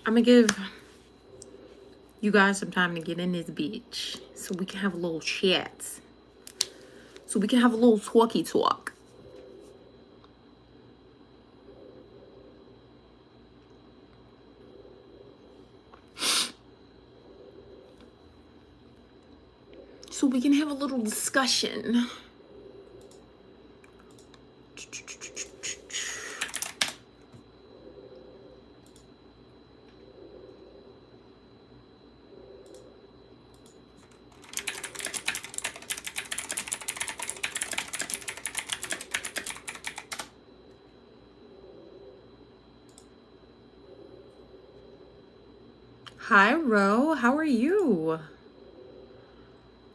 I'm gonna give you guys some time to get in this bitch so we can have a little chat. So we can have a little talky talk. So we can have a little discussion. Hi, Ro. How are you?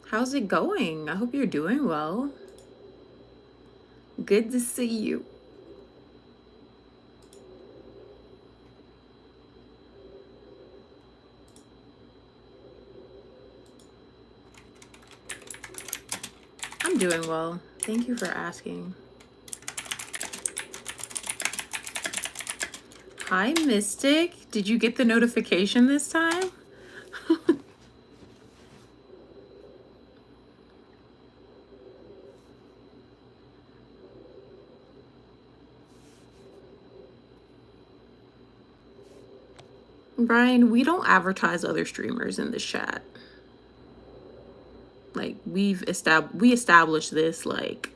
How's it going? I hope you're doing well. Good to see you. I'm doing well. Thank you for asking. Hi, Mystic. Did you get the notification this time? Brian, we don't advertise other streamers in this chat. Like we established this like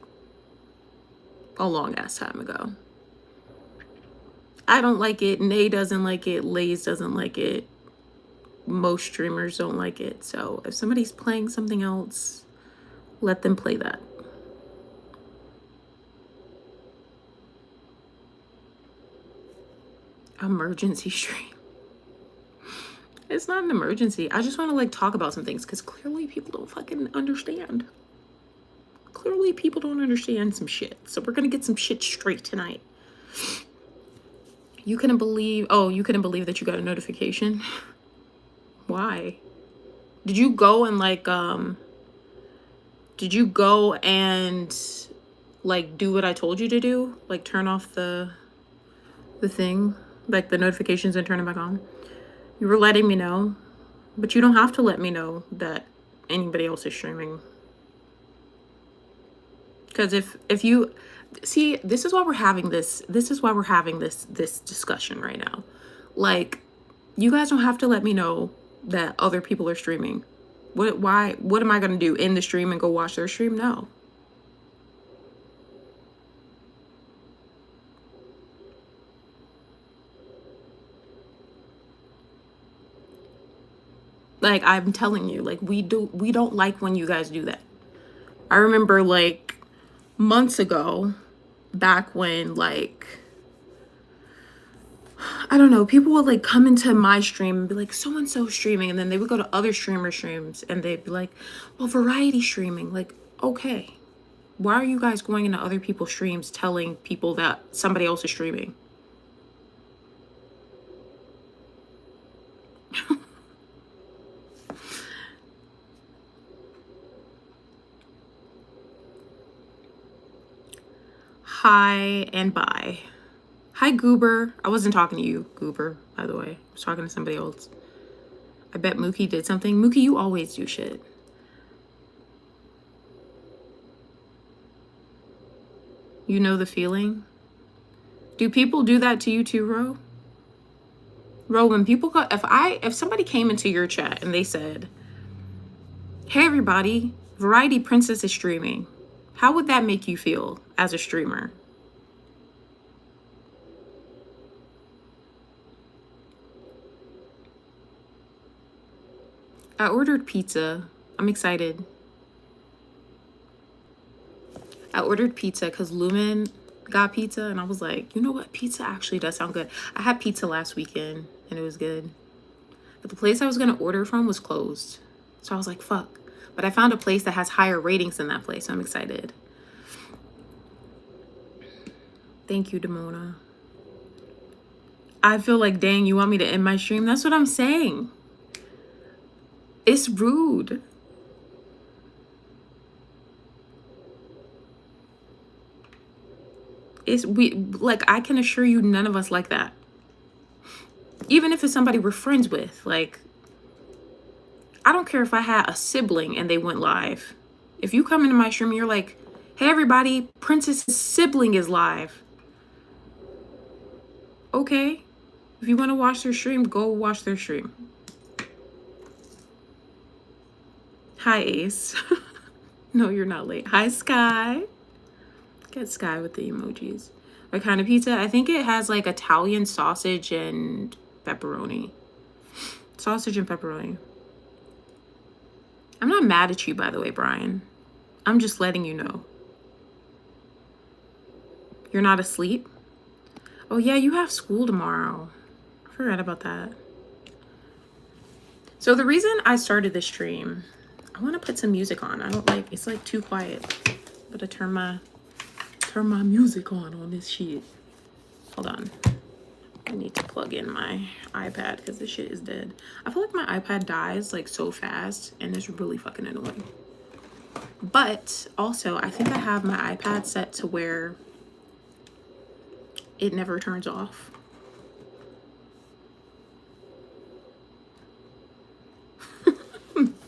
a long ass time ago. I don't like it. Nay doesn't like it. Lays doesn't like it. Most streamers don't like it. So if somebody's playing something else, let them play that. Emergency stream. It's not an emergency. I just want to like talk about some things because clearly people don't fucking understand. Clearly people don't understand some shit. So we're gonna get some shit straight tonight. You couldn't believe that you got a notification? Why? Did you go and like do what I told you to do? Like turn off the thing, like the notifications and turn it back on? You were letting me know, but you don't have to let me know that anybody else is streaming. Because if you see, this is why we're having this discussion right now. Like, you guys don't have to let me know that other people are streaming. What am I gonna do? In the stream and go watch their stream? No. Like, I'm telling you, like, we don't like when you guys do that. I remember like months ago, back when like, I don't know, people would like come into my stream and be like, so and so streaming, and then they would go to other streamer streams and they'd be like, well, variety streaming. Like, okay, why are you guys going into other people's streams telling people that somebody else is streaming? Hi and bye. Hi, Goober. I wasn't talking to you, Goober, by the way. I was talking to somebody else. I bet Mookie did something. Mookie, you always do shit. You know the feeling? Do people do that to you too, Ro? Ro, when people go, if somebody came into your chat and they said, hey everybody, Variety Princess is streaming, how would that make you feel as a streamer? I ordered pizza. I'm excited. I ordered pizza because Lumen got pizza and I was like, you know what? Pizza actually does sound good. I had pizza last weekend and it was good. But the place I was going to order from was closed. So I was like, fuck. But I found a place that has higher ratings than that place. So I'm excited. Thank you, Demona. I feel like, dang, you want me to end my stream? That's what I'm saying. It's rude. I can assure you none of us like that. Even if it's somebody we're friends with. Like, I don't care if I had a sibling and they went live. If you come into my stream and you're like, hey everybody, Princess's sibling is live. Okay. If you want to watch their stream, go watch their stream. Hi, Ace. No, you're not late. Hi, Sky. Get Sky with the emojis. What kind of pizza? I think it has like Italian sausage and pepperoni. Sausage and pepperoni. I'm not mad at you, by the way, Brian. I'm just letting you know. You're not asleep? Oh yeah, you have school tomorrow. I forgot about that. So the reason I started this stream, I want to put some music on. I don't like, it's like too quiet. I'm gonna turn my music on this shit. Hold on. I need to plug in my iPad because this shit is dead. I feel like my iPad dies like so fast and it's really fucking annoying. But also, I think I have my iPad set to where it never turns off.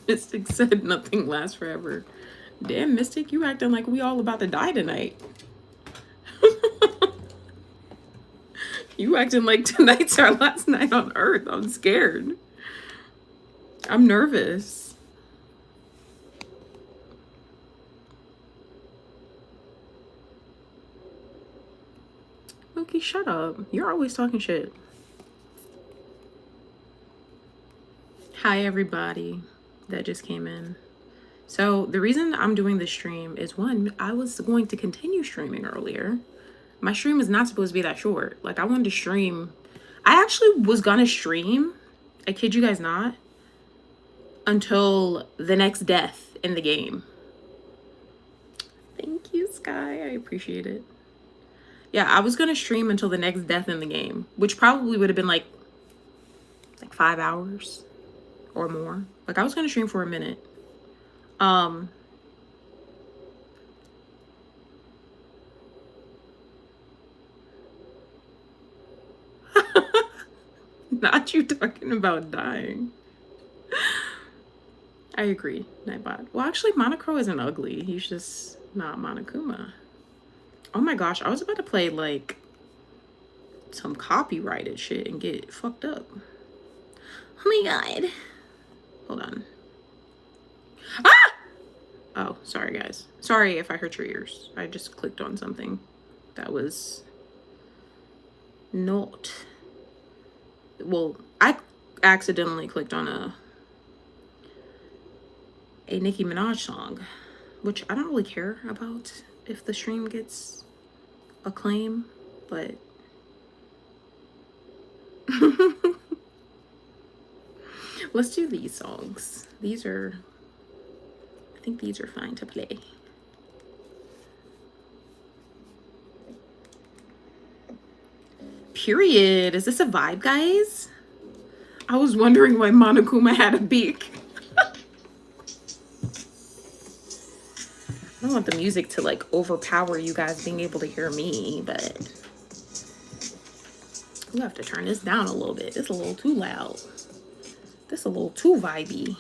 Mystic said nothing lasts forever. Damn, Mystic, you acting like we all about to die tonight. You acting like tonight's our last night on Earth. I'm scared. I'm nervous. Loki, shut up. You're always talking shit. Hi, everybody that just came in. So the reason I'm doing this stream is, one, I was going to continue streaming earlier. My stream is not supposed to be that short. Like, I wanted to stream. I actually was gonna stream, I kid you guys not, until the next death in the game. Thank you, Sky. I appreciate it. Yeah, I was gonna stream until the next death in the game, which probably would have been like 5 hours or more. Like, I was gonna stream for a minute. Not you talking about dying. I agree, Nightbot. Well, actually, Monocro isn't ugly. He's just not Monokuma. Oh my gosh, I was about to play like some copyrighted shit and get fucked up. Oh my god. Hold on. Ah! Oh, sorry guys. Sorry if I hurt your ears. I just clicked on something that was not... Well, I accidentally clicked on a Nicki Minaj song, which I don't really care about if the stream gets acclaim, but let's do these songs. These are, I think these are fine to play. Period. Is this a vibe, guys? I was wondering why Monokuma had a beak. I don't want the music to like overpower you guys being able to hear me, but we'll have to turn this down a little bit. It's a little too loud. This is a little too vibey.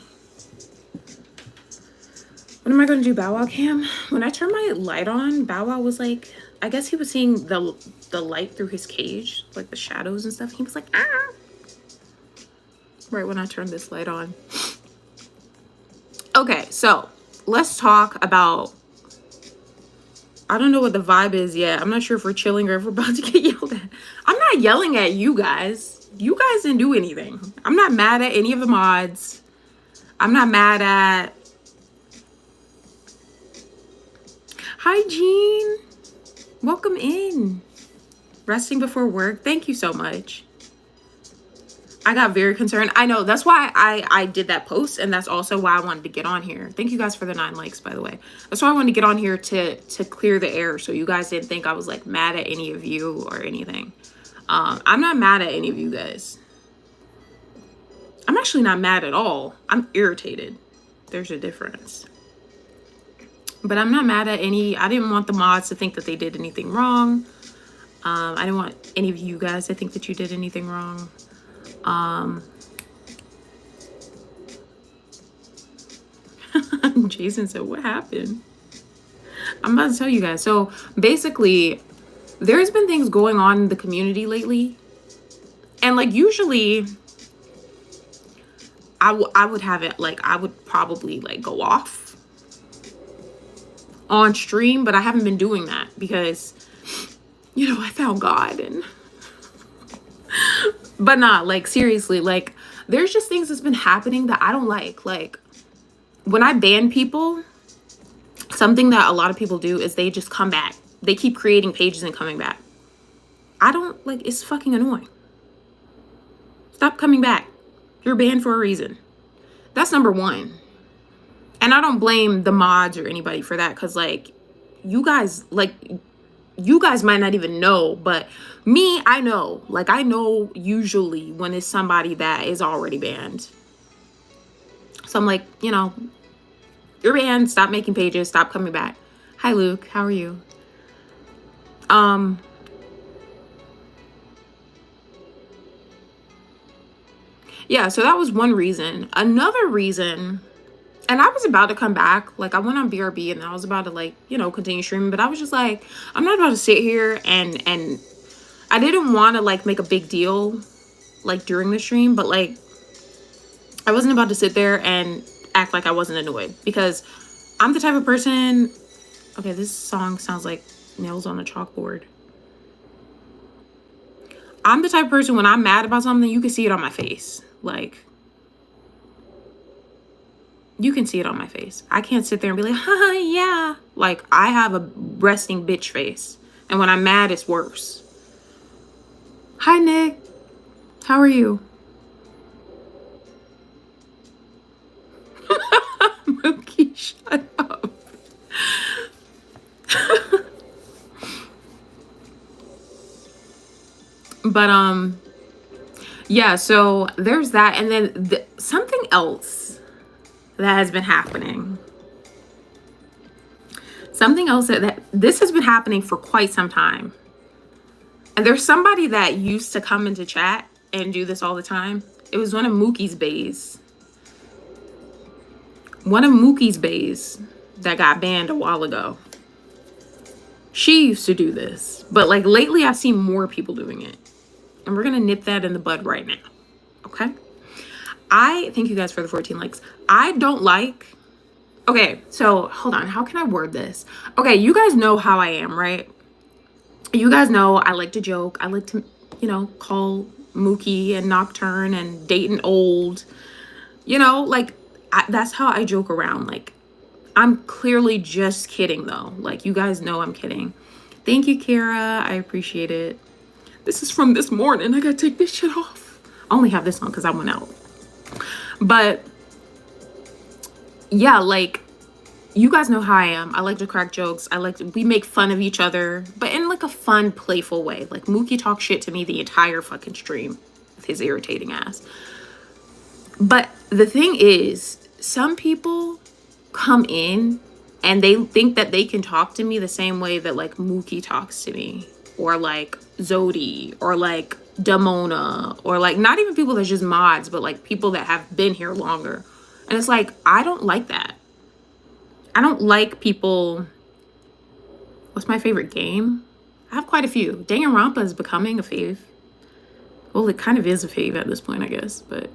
When am I going to do Bow Wow Cam? When I turned my light on, Bow Wow was like, I guess he was seeing the light through his cage, like the shadows and stuff. He was like, ah. Right when I turned this light on. Okay, so let's talk about, I don't know what the vibe is yet. I'm not sure if we're chilling or if we're about to get yelled at. I'm not yelling at you guys. You guys didn't do anything. I'm not mad at any of the mods. I'm not mad at... Hi, Jean. Welcome in. Resting before work. Thank you so much. I got very concerned. I know. That's why I did that post. And that's also why I wanted to get on here. Thank you guys for the 9 likes, by the way. That's why I wanted to get on here to clear the air. So you guys didn't think I was like mad at any of you or anything. I'm not mad at any of you guys. I'm actually not mad at all. I'm irritated. There's a difference. But I'm not mad at any. I didn't want the mods to think that they did anything wrong. I didn't want any of you guys to think that you did anything wrong. Jason said, what happened? I'm about to tell you guys. So basically, there's been things going on in the community lately. And like usually I would have it like I would probably like go off on stream, but I haven't been doing that because I found God and but not like seriously, like there's just things that's been happening that I don't like. Like when I ban people, something that a lot of people do is they just come back. They keep creating pages and coming back. I don't like, it's fucking annoying. Stop coming back. You're banned for a reason. That's number one. And I don't blame the mods or anybody for that, because like you guys might not even know, but me, I know. Like I know usually when it's somebody that is already banned. So I'm like, you're banned, stop making pages, stop coming back. Hi Luke, how are you? Yeah, so that was one reason. Another reason, and I was about to come back, like I went on BRB and I was about to like, continue streaming, but I was just like, I'm not about to sit here and I didn't want to like make a big deal like during the stream, but like I wasn't about to sit there and act like I wasn't annoyed, because I'm the type of person, okay, this song sounds like nails on a chalkboard. I'm the type of person, when I'm mad about something, you can see it on my face. Like, you can see it on my face. I can't sit there and be like, haha, yeah. Like, I have a resting bitch face. And when I'm mad, it's worse. Hi, Nick. How are you? Mookie, shut up. But, yeah, so there's that. And then something else that has been happening. Something else that this has been happening for quite some time. And there's somebody that used to come into chat and do this all the time. It was one of Mookie's bays. One of Mookie's bays that got banned a while ago. She used to do this. But like lately I've seen more people doing it. And we're going to nip that in the bud right now. Okay? I thank you guys for the 14 likes. I don't like... Okay, so hold on. How can I word this? Okay, you guys know how I am, right? You guys know I like to joke. I like to, call Mookie and Nocturne and Dayton old. Like, that's how I joke around. Like, I'm clearly just kidding, though. Like, you guys know I'm kidding. Thank you, Kara. I appreciate it. This is from this morning. I gotta take this shit off. I only have this on because I went out. But, yeah, like, you guys know how I am. I like to crack jokes. We make fun of each other, but in like a fun, playful way. Like Mookie talks shit to me the entire fucking stream with his irritating ass. But the thing is, some people come in and they think that they can talk to me the same way that like Mookie talks to me, or like Zodi, or like Damona, or like not even people that's just mods, but like people that have been here longer. And it's like, I don't like that. I don't like people... What's my favorite game? I have quite a few. Danganronpa is becoming a fave. Well, it kind of is a fave at this point, I guess. But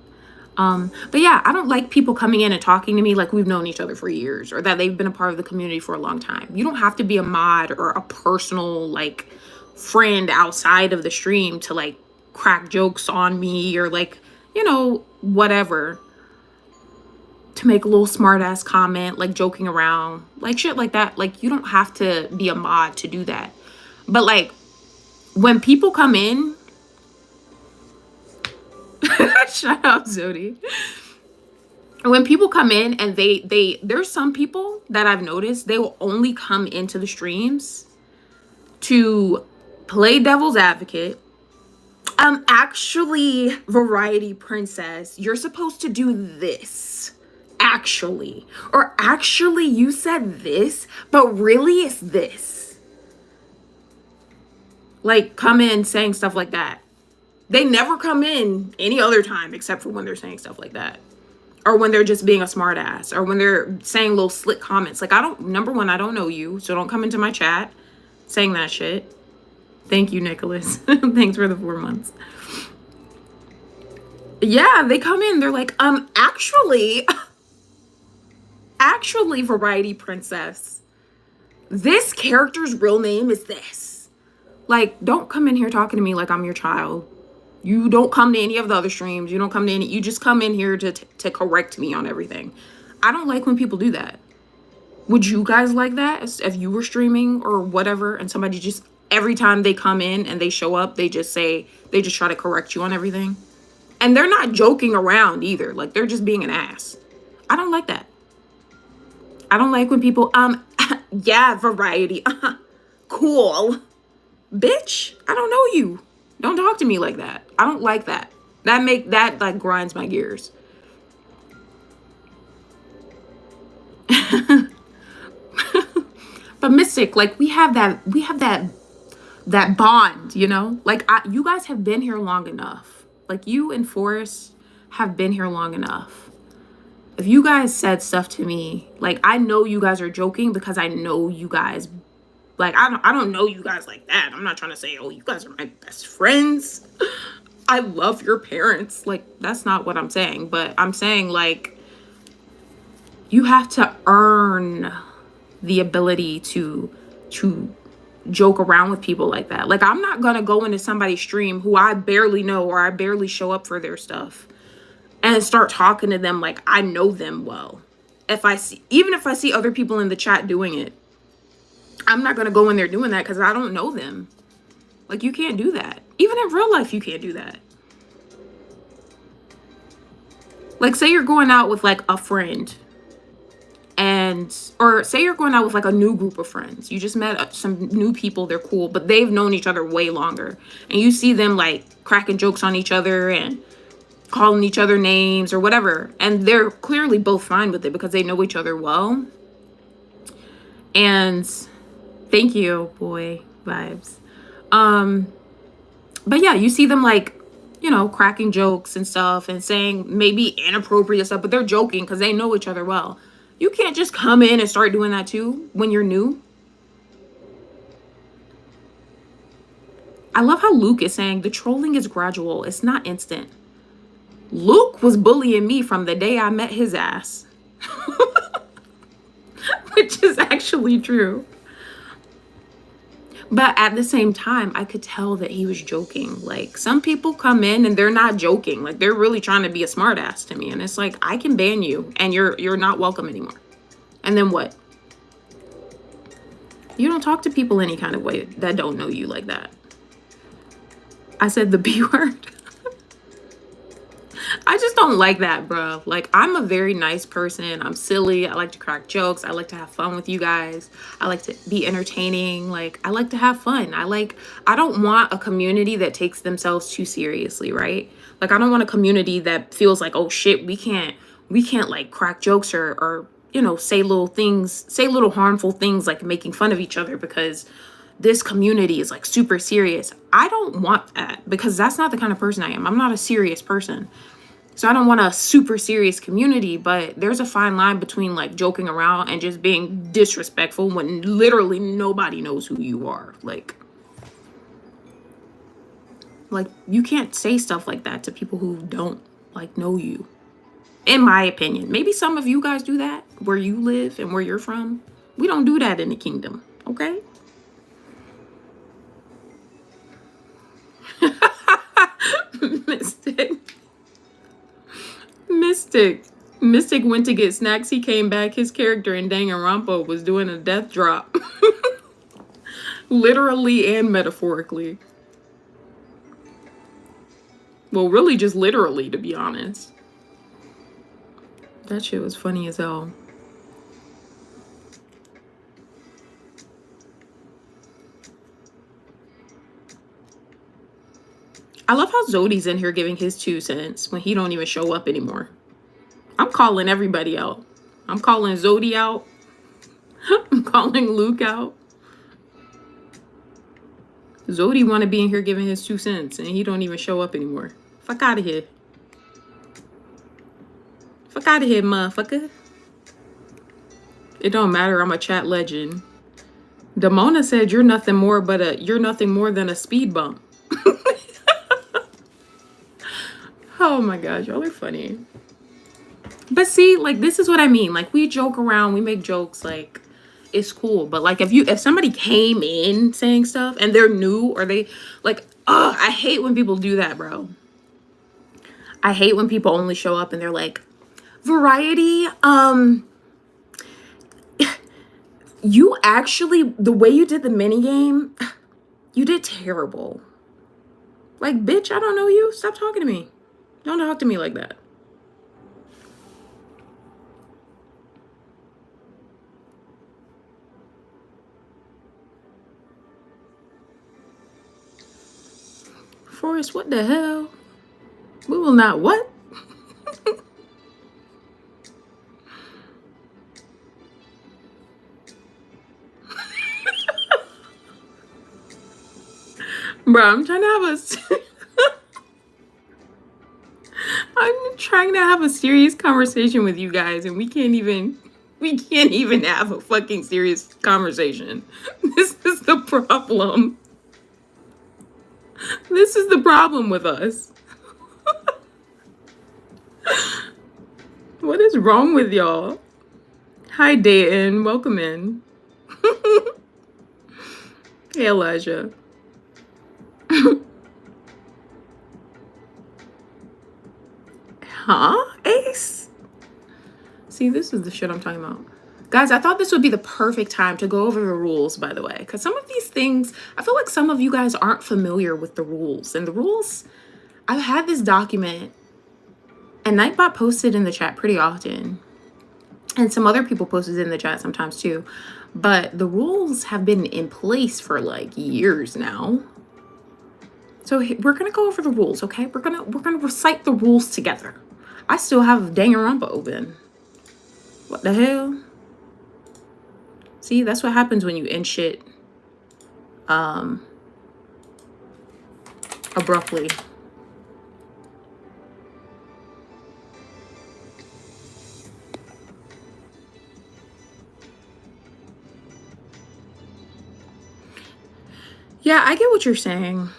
yeah, I don't like people coming in and talking to me like we've known each other for years, or that they've been a part of the community for a long time. You don't have to be a mod or a personal like friend outside of the stream to like crack jokes on me, or like, whatever. To make a little smart ass comment, like joking around, like shit like that. Like, you don't have to be a mod to do that. But like, when people come in, shut up, Zodi. When people come in and there's some people that I've noticed, they will only come into the streams to play devil's advocate. Actually, Variety Princess, you're supposed to do this. Actually, or actually you said this, but really it's this. Like, come in saying stuff like that. They never come in any other time except for when they're saying stuff like that. Or when they're just being a smart ass. Or when they're saying little slick comments. Like, number one, I don't know you. So don't come into my chat saying that shit. Thank you, Nicholas. Thanks for the 4 months. Yeah, they come in. They're like, actually, Variety Princess, this character's real name is this. Like, don't come in here talking to me like I'm your child. You don't come to any of the other streams. You don't come to any. You just come in here to correct me on everything. I don't like when people do that. Would you guys like that if you were streaming or whatever, and somebody just every time they come in and they show up, they just try to correct you on everything, and they're not joking around either. Like, they're just being an ass. I don't like that. I don't like when people yeah, Variety, cool, bitch. I don't know you. Don't talk to me like that. I don't like that. That like grinds my gears. But Mystic, like, we have that bond, you know? Like, you guys have been here long enough. Like, you and Forrest have been here long enough. If you guys said stuff to me, like, I know you guys are joking because I know you guys. Like, I don't know you guys like that. I'm not trying to say, oh, you guys are my best friends. I love your parents. Like, that's not what I'm saying. But I'm saying, like, you have to earn the ability to joke around with people like that. Like, I'm not gonna go into somebody's stream who I barely know or I barely show up for their stuff and start talking to them like I know them well. Even if I see other people in the chat doing it, I'm not gonna go in there doing that because I don't know them. Like, you can't do that. Even in real life, you can't do that. Like, say you're going out with like a friend, or say you're going out with like a new group of friends. You just met some new people, they're cool, but they've known each other way longer. And you see them like cracking jokes on each other and calling each other names or whatever. And they're clearly both fine with it because they know each other well. And thank you, boy vibes. But yeah, you see them like, you know, cracking jokes and stuff and saying maybe inappropriate stuff, but they're joking because they know each other well. You can't just come in and start doing that too when you're new. I love how Luke is saying the trolling is gradual. It's not instant. Luke was bullying me from the day I met his ass. Which is actually true. But at the same time, I could tell that he was joking. Like, some people come in and they're not joking. Like, they're really trying to be a smartass to me. And it's like, I can ban you and you're not welcome anymore. And then what? You don't talk to people any kind of way that don't know you like that. I said the B word. I just don't like that, bro. Like, I'm a very nice person. I'm silly. I like to crack jokes. I like to have fun with you guys. I like to be entertaining. Like, I like to have fun. I don't want a community that takes themselves too seriously, right? Like, I don't want a community that feels like, oh shit, we can't like crack jokes or you know, say little harmful things like making fun of each other because this community is like super serious. I don't want that because that's not the kind of person I am. I'm not a serious person. So I don't want a super serious community, but there's a fine line between like joking around and just being disrespectful when literally nobody knows who you are. Like you can't say stuff like that to people who don't like know you. In my opinion, maybe some of you guys do that where you live and where you're from. We don't do that in the kingdom, okay? Mystic went to get snacks. He came back. His character in Danganronpa was doing a death drop. Literally and metaphorically. Well, really just literally, to be honest. That shit was funny as hell. I love how Zodi's in here giving his 2 cents when he don't even show up anymore. I'm calling everybody out. I'm calling Zodi out. I'm calling Luke out. Zodi want to be in here giving his 2 cents, and he don't even show up anymore. Fuck out of here. Fuck out of here, motherfucker. It don't matter. I'm a chat legend. Damona said you're nothing more than a speed bump. Oh my gosh, y'all are funny. But see, like, this is what I mean. Like, we joke around, we make jokes, like, it's cool. But like, if somebody came in saying stuff and they're new, or they like, I hate when people do that, bro. I hate when people only show up and they're like, Variety, you actually, the way you did the mini game, you did terrible. Like, bitch, I don't know you. Stop talking to me. Don't talk to me like that. Forrest, what the hell? We will not what? Bro, I'm trying to have a serious conversation with you guys, and we can't even have a fucking serious conversation. This is the problem. This is the problem with us. What is wrong with y'all? Hi, Dayton. Welcome in. Hey, Elijah. Huh? Ace? See, this is the shit I'm talking about. Guys, I thought this would be the perfect time to go over the rules, by the way, because some of these things, I feel like some of you guys aren't familiar with the rules. And the rules, I've had this document, and Nightbot posted in the chat pretty often, and some other people posted in the chat sometimes too. But the rules have been in place for like years now. So we're gonna go over the rules, okay? We're gonna recite the rules together. I still have Danganronpa open. What the hell? See, that's what happens when you end shit abruptly. Yeah, I get what you're saying.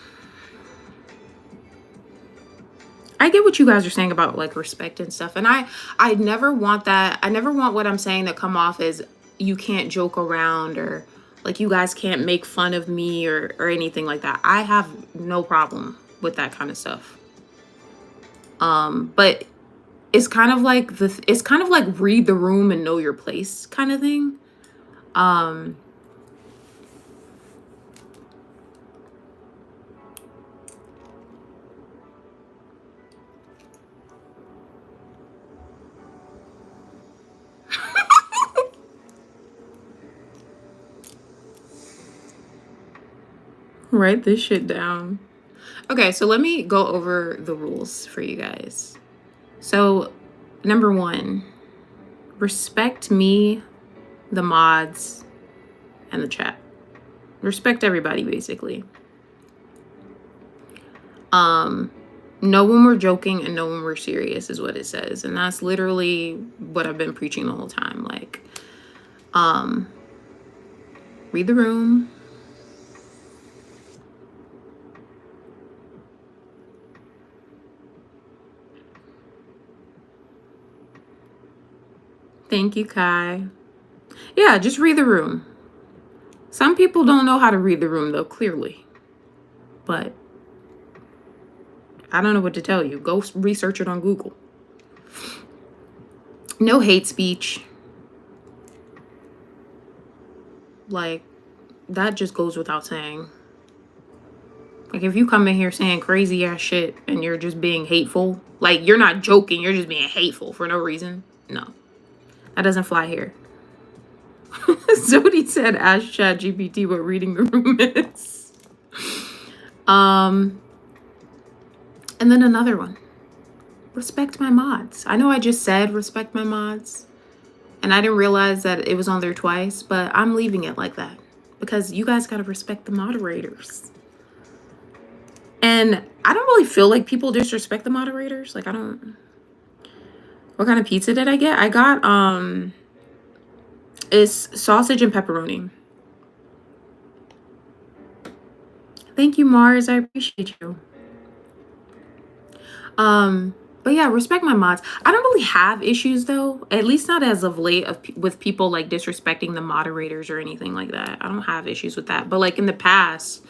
I get what you guys are saying about like respect and stuff. And I never want that. I never want what I'm saying to come off as you can't joke around, or like you guys can't make fun of me or anything like that. I have no problem with that kind of stuff. But it's kind of like read the room and know your place kind of thing. Write this shit down. Okay, so let me go over the rules for you guys. So, number 1, respect me, the mods, and the chat. Respect everybody, basically. Know when we're joking and know when we're serious is what it says. And that's literally what I've been preaching the whole time. Like, read the room. Thank you, Kai. Yeah, just read the room. Some people don't know how to read the room, though, clearly. But I don't know what to tell you. Go research it on Google. No hate speech. Like, that just goes without saying. Like, if you come in here saying crazy ass shit and you're just being hateful, like, you're not joking, you're just being hateful for no reason. No. That doesn't fly here. Somebody said, ask ChatGPT what reading the room is. And then another one. Respect my mods. I know I just said respect my mods, and I didn't realize that it was on there twice, but I'm leaving it like that because you guys got to respect the moderators. And I don't really feel like people disrespect the moderators. Like, I don't. What kind of pizza did I get? I got it's sausage and pepperoni. Thank you, Mars. I appreciate you. But yeah, respect my mods. I don't really have issues though, at least not as of late, with people like disrespecting the moderators or anything like that. I don't have issues with that. But like in the past,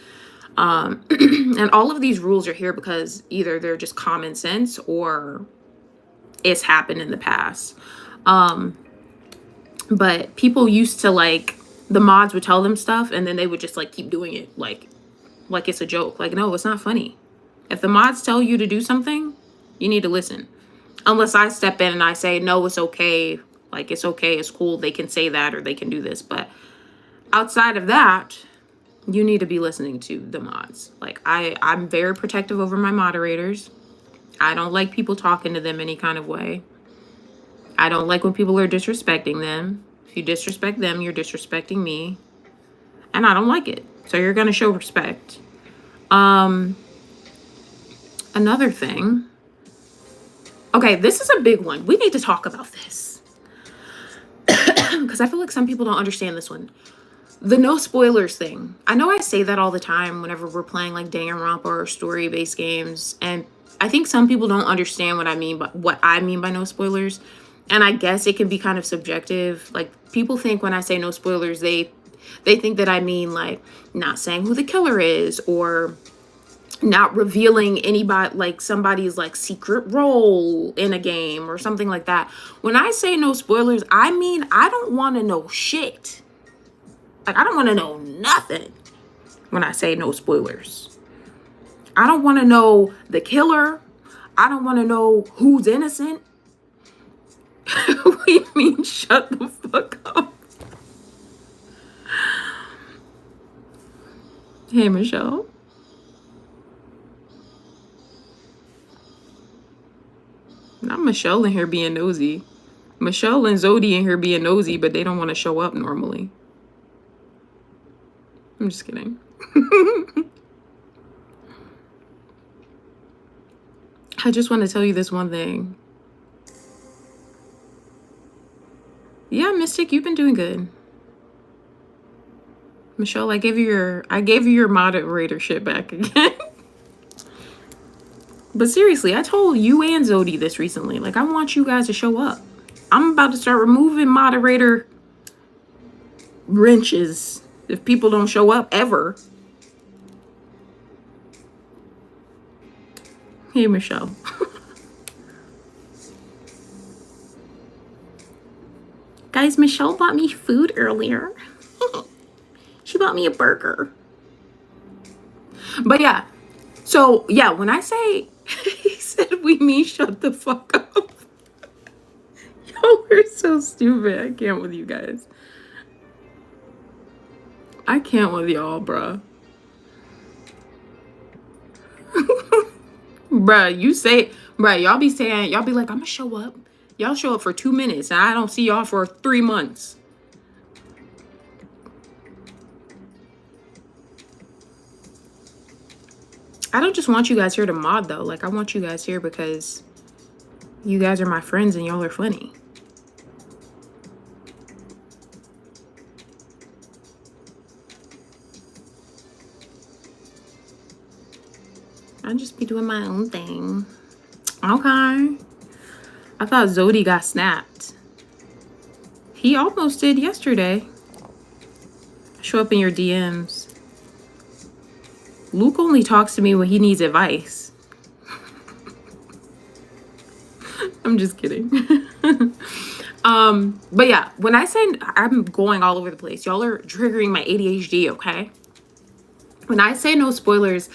and all of these rules are here because either they're just common sense or it's happened in the past. But people used to like, the mods would tell them stuff and then they would just like keep doing it like it's a joke. Like, no, it's not funny. If the mods tell you to do something, you need to listen. Unless I step in and I say, no, it's okay. Like, it's okay. It's cool. They can say that or they can do this. But outside of that, you need to be listening to the mods. Like, I'm very protective over my moderators. I don't like people talking to them any kind of way. I don't like when people are disrespecting them. If you disrespect them, you're disrespecting me. And I don't like it. So you're going to show respect. Another thing. Okay, this is a big one. We need to talk about this. Because I feel like some people don't understand this one. The no spoilers thing. I know I say that all the time whenever we're playing like Danganronpa or story-based games. And I think some people don't understand what I mean by no spoilers. And I guess it can be kind of subjective. Like, people think when I say no spoilers, they think that I mean like not saying who the killer is or not revealing anybody, like somebody's like secret role in a game or something like that. When I say no spoilers, I mean I don't want to know shit. Like, I don't want to know nothing when I say no spoilers. I don't want to know the killer. I don't want to know who's innocent. What do you mean, shut the fuck up? Hey, Michelle. Not Michelle in here being nosy. Michelle and Zodi in here being nosy, but they don't want to show up normally. I'm just kidding. I just want to tell you this one thing. Yeah, Mystic, you've been doing good. Michelle, I gave you your moderatorship back again. But seriously, I told you and Zodi this recently. Like, I want you guys to show up. I'm about to start removing moderator wrenches if people don't show up ever. Hey, Michelle. Guys, Michelle bought me food earlier. She bought me a burger. But yeah. So, yeah, when I say he said we mean shut the fuck up. Y'all are so stupid. I can't with you guys. I can't with y'all, bruh. Bruh, y'all be saying, y'all be like, I'm gonna show up. Y'all show up for 2 minutes and I don't see y'all for 3 months. I don't just want you guys here to mod though. Like, I want you guys here because you guys are my friends and y'all are funny. I just be doing my own thing. Okay. I thought Zodi got snapped. He almost did yesterday. Show up in your DMs. Luke only talks to me when he needs advice. I'm just kidding. But yeah, when I say I'm going all over the place, y'all are triggering my ADHD, okay? When I say no spoilers,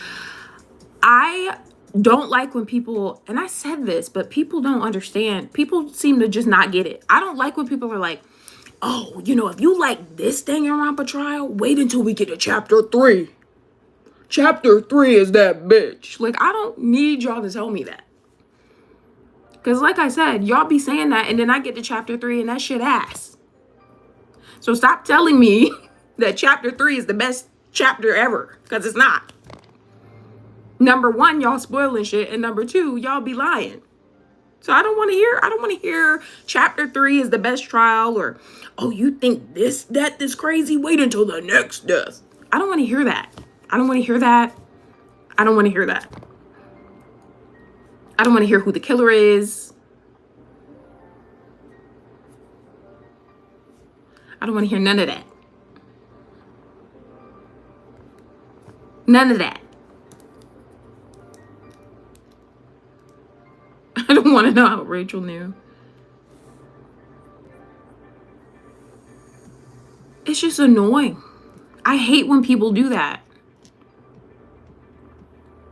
I don't like when people, and I said this, but people don't understand. People seem to just not get it. I don't like when people are like, oh, you know, if you like this Danganronpa trial, wait until we get to chapter 3. Chapter 3 is that bitch. Like, I don't need y'all to tell me that. Because like I said, y'all be saying that, and then I get to chapter 3 and that shit ass. So stop telling me that chapter 3 is the best chapter ever, because it's not. Number one, y'all spoiling shit, and number two, y'all be lying. So I don't want to hear chapter 3 is the best trial, or, oh, you think this death is crazy? Wait until the next death. I don't want to hear that. I don't want to hear that. I don't want to hear that. I don't want to hear who the killer is. I don't want to hear none of that. None of that. I don't want to know how Rachel knew. It's just annoying. I hate when people do that.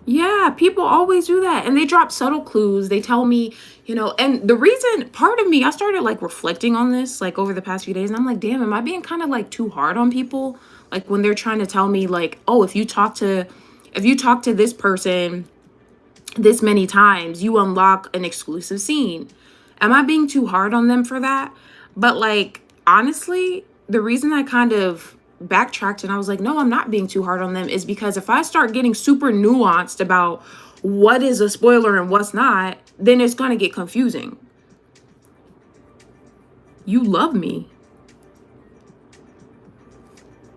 Yeah, people always do that. And they drop subtle clues. They tell me, and the reason, part of me, I started like reflecting on this like over the past few days. And I'm like, damn, am I being kind of like too hard on people? Like when they're trying to tell me like, oh, if you talk to this person this many times, you unlock an exclusive scene. Am I being too hard on them for that? But like, honestly, the reason I kind of backtracked and I was like, no, I'm not being too hard on them, is because if I start getting super nuanced about what is a spoiler and what's not, then it's going to get confusing. You love me.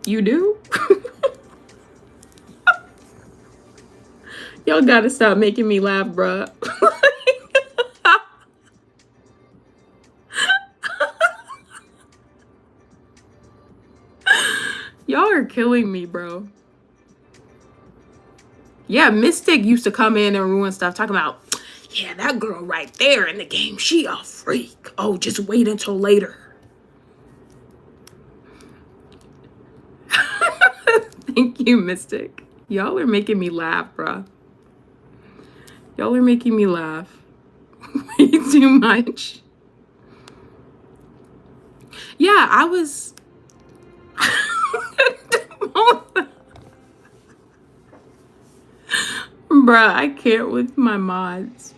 You do? Y'all gotta stop making me laugh, bruh. Y'all are killing me, bro. Yeah, Mystic used to come in and ruin stuff, talking about, yeah, that girl right there in the game, she a freak. Oh, just wait until later. Thank you, Mystic. Y'all are making me laugh, bruh. Y'all are making me laugh way too much. Yeah, I was... Bruh, I can't with my mods.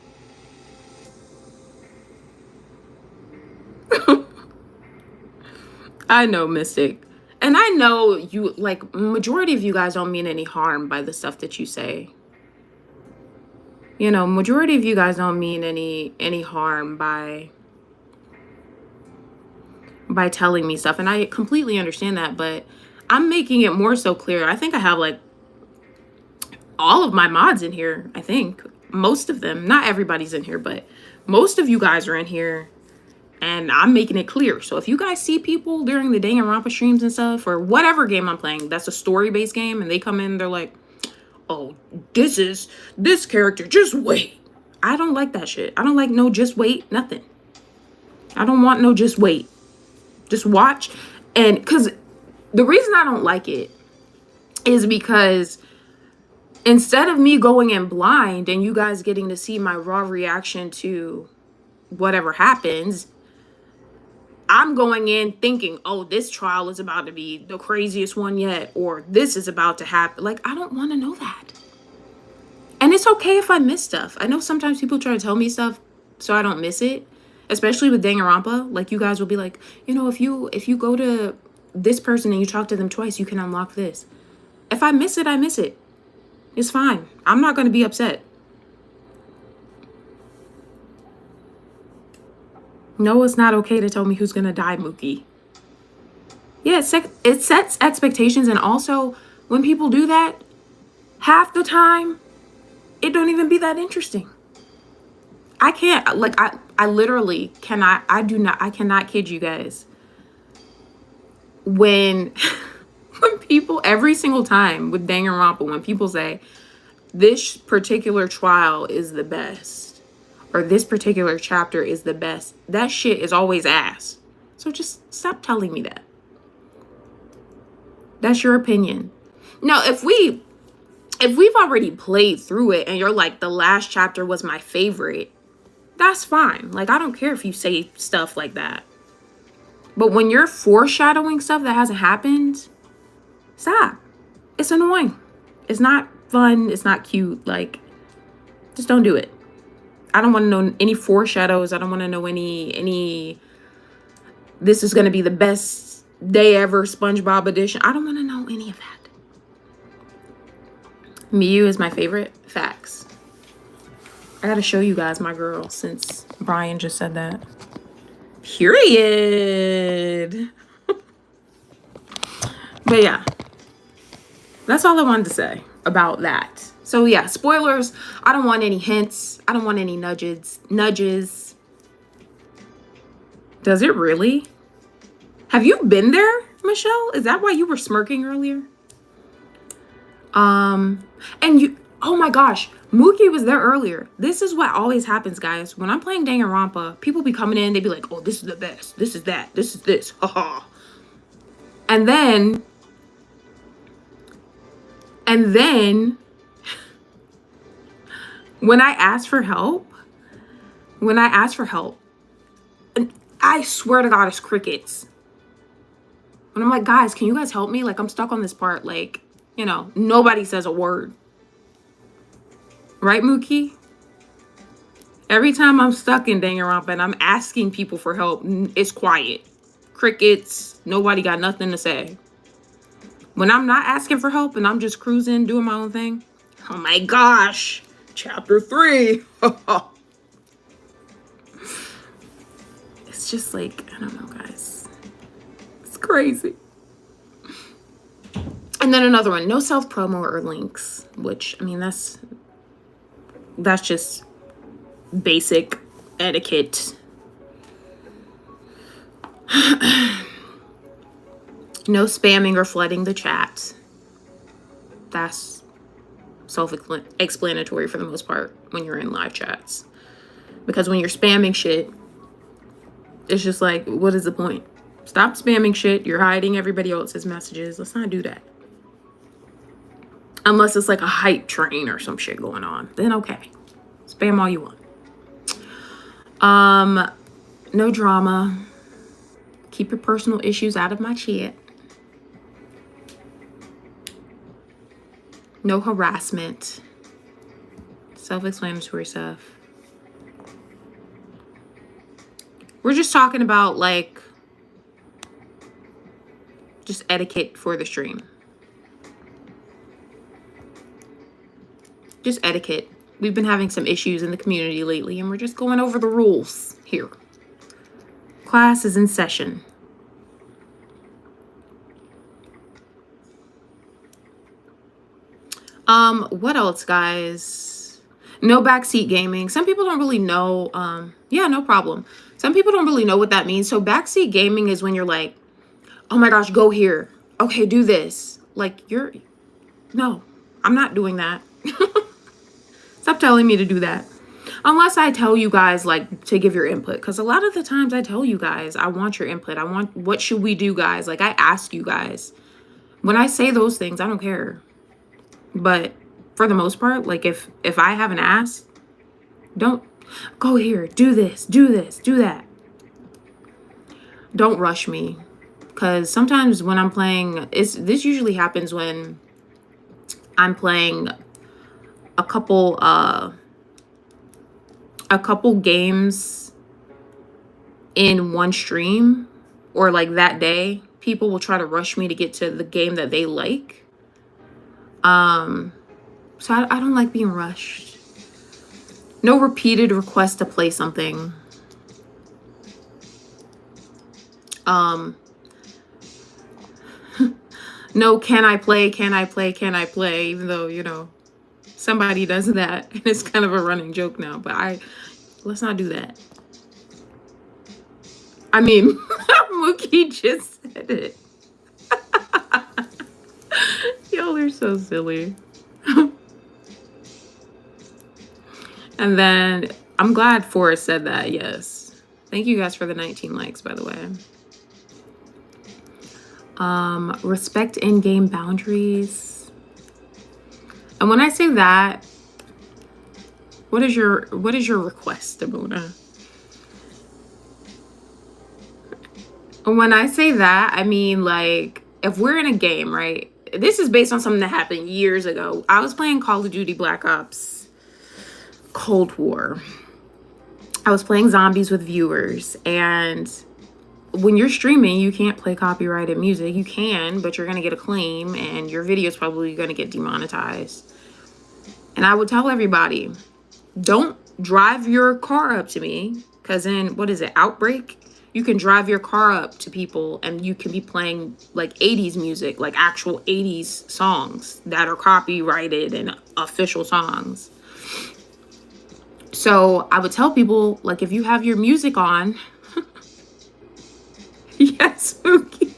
I know, Mystic. And I know you, like, majority of you guys don't mean any harm by the stuff that you say. Majority of you guys don't mean any harm by telling me stuff. And I completely understand that, but I'm making it more so clear. I think I have, like, all of my mods in here, I think. Most of them. Not everybody's in here, but most of you guys are in here. And I'm making it clear. So if you guys see people during the Danganronpa streams and stuff, or whatever game I'm playing, that's a story-based game, and they come in, they're like, oh, this character, just wait. I don't like that shit. I don't like no just wait, nothing. I don't want no just wait. Just watch. And because the reason I don't like it is because instead of me going in blind and you guys getting to see my raw reaction to whatever happens, I'm going in thinking, oh, this trial is about to be the craziest one yet, or this is about to happen. Like, I don't want to know that. And it's okay if I miss stuff. I know sometimes people try to tell me stuff so I don't miss it, especially with Danganronpa. Like, you guys will be like, if you go to this person and you talk to them twice, you can unlock this. If I miss it, I miss it. It's fine. I'm not going to be upset. No, it's not okay to tell me who's gonna die, Mookie. Yeah, it sets expectations, and also, when people do that, half the time, it don't even be that interesting. I can't, like, I literally cannot, I cannot kid you guys. When people, every single time with Danganronpa, when people say, this particular trial is the best, or this particular chapter is the best, that shit is always ass. So just stop telling me that. That's your opinion. Now, if we've already played through it and you're like, the last chapter was my favorite, that's fine. Like, I don't care if you say stuff like that. But when you're foreshadowing stuff that hasn't happened, stop. It's annoying. It's not fun. It's not cute. Like, just don't do it. I don't want to know any foreshadows. I don't want to know any this is going to be the best day ever SpongeBob edition. I don't want to know any of that. Miyu is my favorite. Facts. I gotta show you guys my girl since Brian just said that. Period. But yeah, that's all I wanted to say about that. So yeah, spoilers. I don't want any hints. I don't want any nudges. Does it really? Have you been there, Michelle? Is that why you were smirking earlier? And you, oh my gosh, Mookie was there earlier. This is what always happens, guys. When I'm playing Danganronpa, people be coming in, they be like, oh, this is the best. This is that. This is this. Haha. And then when I ask for help, and I swear to God, it's crickets. When I'm like, guys, can you guys help me? Like, I'm stuck on this part. Like, you know, nobody says a word. Right, Mookie? Every time I'm stuck in Danganronpa and I'm asking people for help, it's quiet. Crickets. Nobody got nothing to say. When I'm not asking for help and I'm just cruising, doing my own thing, oh my gosh, chapter 3. It's just like, I don't know, guys. It's crazy. And then another one, no self-promo or links, which, I mean, that's just basic etiquette. No spamming or flooding the chat. That's self-explanatory for the most part when you're in live chats. Because when you're spamming shit, it's just like, what is the point? Stop spamming shit. You're hiding everybody else's messages. Let's not do that. Unless it's like a hype train or some shit going on. Then okay. Spam all you want. No drama. Keep your personal issues out of my chat. No harassment. Self-explanatory stuff. We're just talking about like just etiquette for the stream. Just etiquette. We've been having some issues in the community lately and we're just going over the rules here. Class is in session. What else, guys? No backseat gaming. Some people don't really know. Yeah, no problem. Some people don't really know what that means. So backseat gaming is when you're like, oh my gosh, go here. Okay, do this. Like no, I'm not doing that. Stop telling me to do that. Unless I tell you guys like to give your input. Because a lot of the times I tell you guys, I want your input. What should we do, guys? Like I ask you guys. When I say those things, I don't care. But for the most part, like if I haven't asked, don't go here, do this, do that. Don't rush me. Because sometimes when I'm playing, this usually happens when I'm playing a couple games in one stream, or like that day, people will try to rush me to get to the game that they like. So I don't like being rushed. No repeated requests to play something. No, can I play, even though, you know, somebody does that and it's kind of a running joke now, but let's not do that. I mean, Mookie just said it. Y'all are so silly. And then I'm glad Forrest said that. Yes. Thank you guys for the 19 likes, by the way. Respect in-game boundaries. And when I say that, what is your request, Abuna? When I say that, I mean like if we're in a game, right? This is based on something that happened years ago. I was playing Call of Duty Black Ops Cold War. I was playing zombies with viewers, and when you're streaming, you can't play copyrighted music. You can, but you're going to get a claim and your video is probably going to get demonetized. And I would tell everybody, don't drive your car up to me, because in, what is it, Outbreak? You can drive your car up to people and you can be playing like 80s music, like actual 80s songs that are copyrighted and official songs. So I would tell people, like, if you have your music on, yes, Spooky.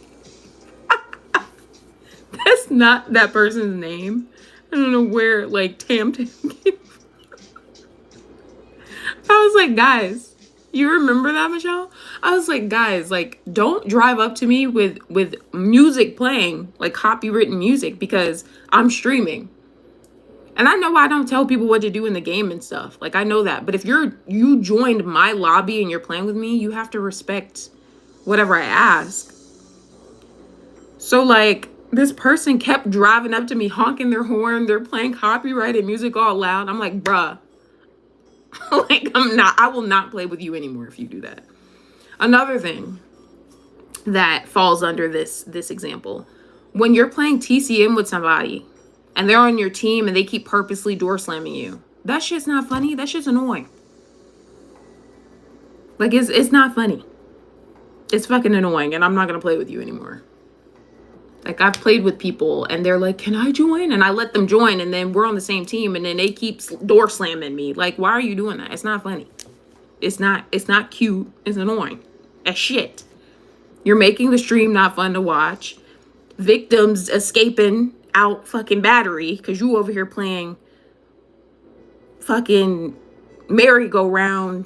That's not that person's name. I don't know where, like, Tam came from. I was like, guys, you remember that, Michelle? I was like, guys, like, don't drive up to me with music playing, like copywritten music, because I'm streaming. And I know I don't tell people what to do in the game and stuff. Like, I know that. But if you joined my lobby and you're playing with me, you have to respect whatever I ask. So, like, this person kept driving up to me, honking their horn. They're playing copyrighted music all loud. I'm like, bruh. Like, I will not play with you anymore if you do that. Another thing that falls under this example, when you're playing TCM with somebody and they're on your team and they keep purposely door slamming you, that shit's not funny. That shit's annoying. Like, it's not funny. It's fucking annoying, and I'm not gonna play with you anymore. Like, I've played with people and they're like, can I join? And I let them join, and then we're on the same team, and then they keep door slamming me. Like, why are you doing that? It's not funny. It's not cute. It's annoying as shit. You're making the stream not fun to watch. Victims escaping out fucking battery because you over here playing fucking merry-go-round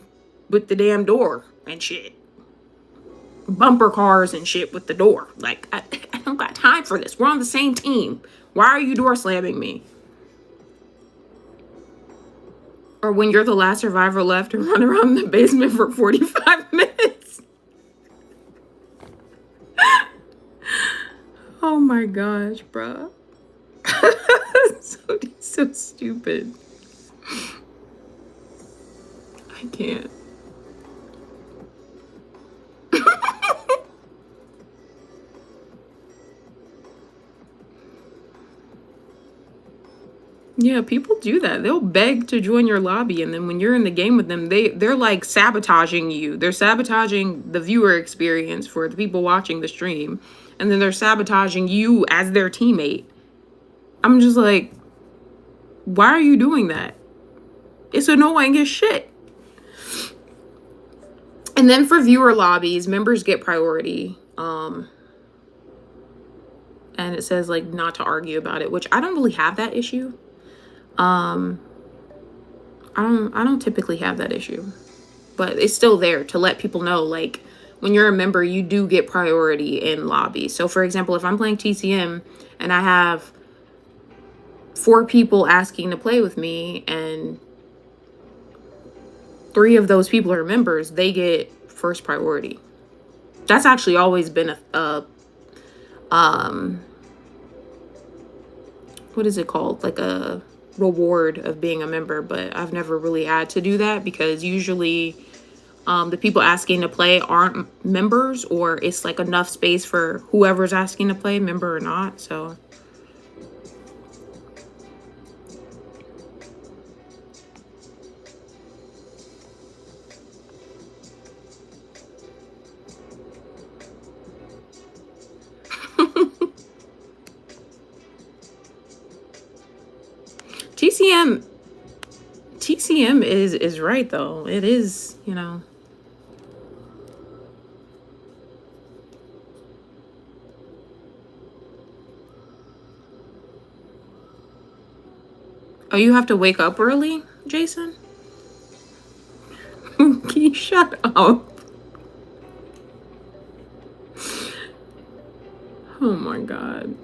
with the damn door and shit. Bumper cars and shit with the door. Like, I don't got time for this. We're on the same team. Why are you door slamming me? Or when you're the last survivor left and run around the basement for 45 minutes. Oh my gosh, bruh. so stupid. I can't. Yeah, people do that. They'll beg to join your lobby, and then when you're in the game with them, they're like sabotaging you. They're sabotaging the viewer experience for the people watching the stream, and then they're sabotaging you as their teammate. I'm just like, why are you doing that? It's annoying as shit. And then for viewer lobbies, members get priority. And it says like not to argue about it, which I don't really have that issue. I don't typically have that issue, but it's still there to let people know, like, when you're a member, you do get priority in lobbies. So for example, if I'm playing TCM and I have 4 people asking to play with me and 3 of those people are members, they get first priority. That's actually always been a what is it called? Like a reward of being a member, but I've never really had to do that because usually the people asking to play aren't members, or it's like enough space for whoever's asking to play, member or not. So TCM is right though. It is, you know. Oh, you have to wake up early, Jason? Can you shut up? Oh my god.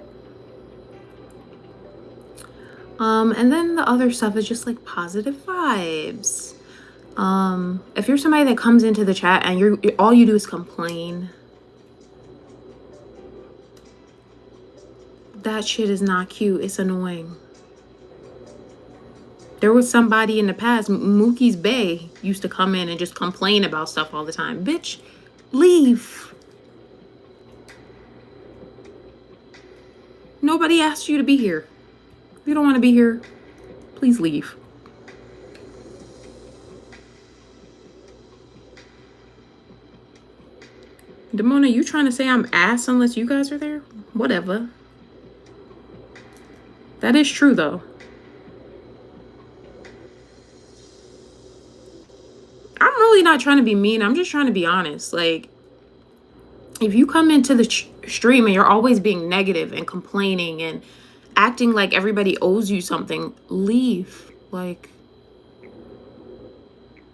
And then the other stuff is just like positive vibes. If you're somebody that comes into the chat and all you do is complain, that shit is not cute. It's annoying. There was somebody in the past, Mookie's Bay, used to come in and just complain about stuff all the time. Bitch, leave. Nobody asked you to be here. If you don't want to be here, Please leave. Demona, you trying to say I'm ass unless you guys are there? Whatever. That is true, though. I'm really not trying to be mean. I'm just trying to be honest. Like, if you come into the stream and you're always being negative and complaining and acting like everybody owes you something, leave. Like,